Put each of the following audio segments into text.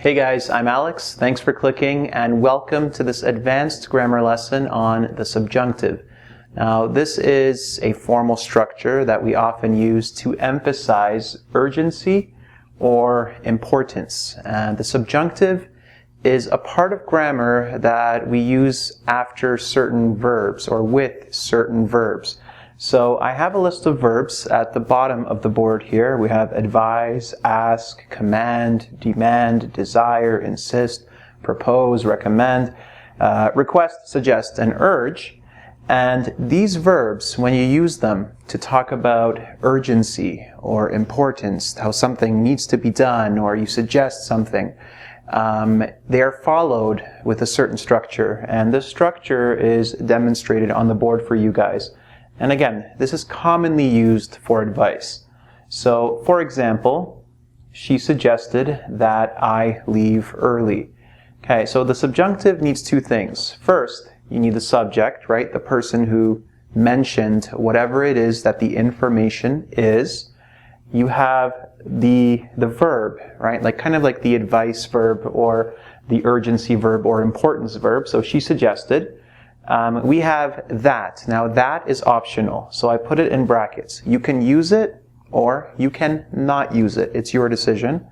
Hey guys, I'm Alex. Thanks for clicking and welcome to this advanced grammar lesson on the subjunctive. Now, this is a formal structure that we often use to emphasize urgency or importance. And the subjunctive is a part of grammar that we use after certain verbs or with certain verbs. So I have a list of verbs at the bottom of the board here. We have advise, ask, command, demand, desire, insist, propose, recommend, request, suggest, and urge. And these verbs, when you use them to talk about urgency or importance, how something needs to be done or you suggest something, they are followed with a certain structure. And this structure is demonstrated on the board for you guys. And again, this is commonly used for advice. So, for example, she suggested that I leave early. Okay, so the subjunctive needs two things. First, you need the subject, right? The person who mentioned whatever it is that the information is. You have the verb, right? Kind of like the advice verb or the urgency verb or importance verb. So she suggested. We have that. Now that is optional, so I put it in brackets. You can use it or you can not use it. It's your decision.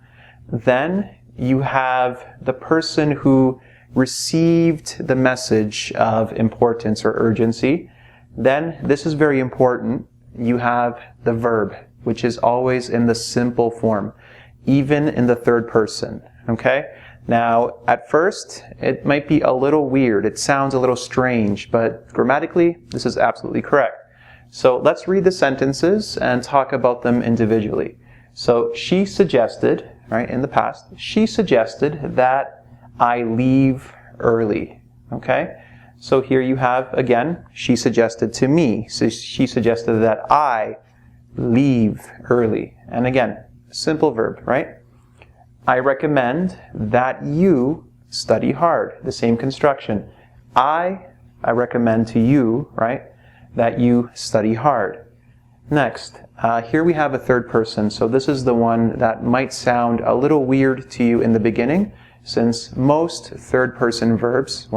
Then you have the person who received the message of importance or urgency. Then, this is very important, you have the verb, which is always in the simple form, even in the third person. Okay? Now, at first, it might be a little weird. It sounds a little strange, but grammatically, this is absolutely correct. So let's read the sentences and talk about them individually. So she suggested, right, in the past, she suggested that I leave early. Okay? So here you have, again, she suggested to me. So she suggested that I leave early. And again, simple verb, right? I recommend that you study hard. The same construction. I recommend to you, right, that you study hard. Next, here we have a third person. So this is the one that might sound a little weird to you in the beginning, since most third person verbs,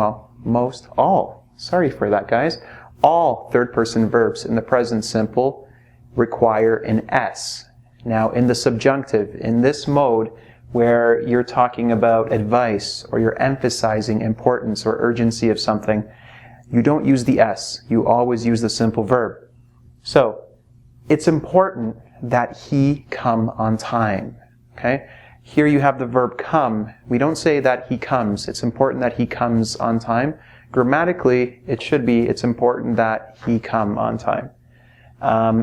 sorry for that guys, all third person verbs in the present simple require an S. Now in the subjunctive, in this mode, where you're talking about advice or you're emphasizing importance or urgency of something, you don't use the S. You always use the simple verb. So, it's important that he come on time. Okay? Here you have the verb come. We don't say that he comes. It's important that he comes on time. Grammatically, it should be, it's important that he come on time.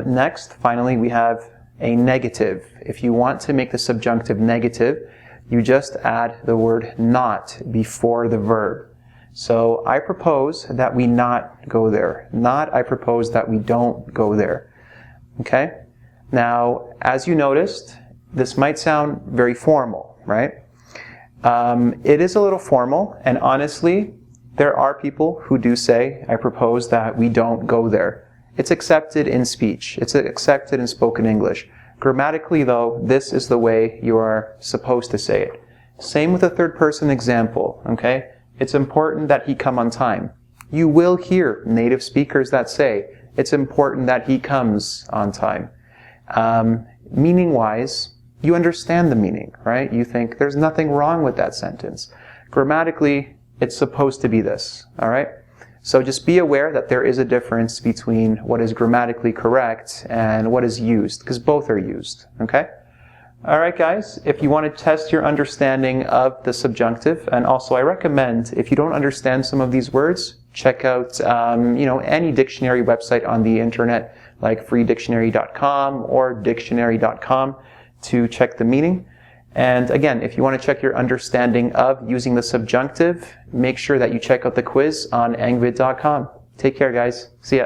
Next, finally, we have a negative. If you want to make the subjunctive negative, you just add the word not before the verb. So I propose that we not go there. Not, I propose that we don't go there. Okay? Now, as you noticed, this might sound very formal, right? It is a little formal, and honestly, there are people who do say, I propose that we don't go there. It's accepted in speech. It's accepted in spoken English. Grammatically, though, this is the way you are supposed to say it. Same with the third person example, okay? It's important that he come on time. You will hear native speakers that say, it's important that he comes on time. Meaning-wise, you understand the meaning, right? You think there's nothing wrong with that sentence. Grammatically, it's supposed to be this, all right? So just be aware that there is a difference between what is grammatically correct and what is used, because both are used, okay? Alright guys, if you want to test your understanding of the subjunctive, and also I recommend, if you don't understand some of these words, check out any dictionary website on the internet, like freedictionary.com or dictionary.com to check the meaning. And again, if you want to check your understanding of using the subjunctive, make sure that you check out the quiz on engVid.com. Take care, guys. See ya.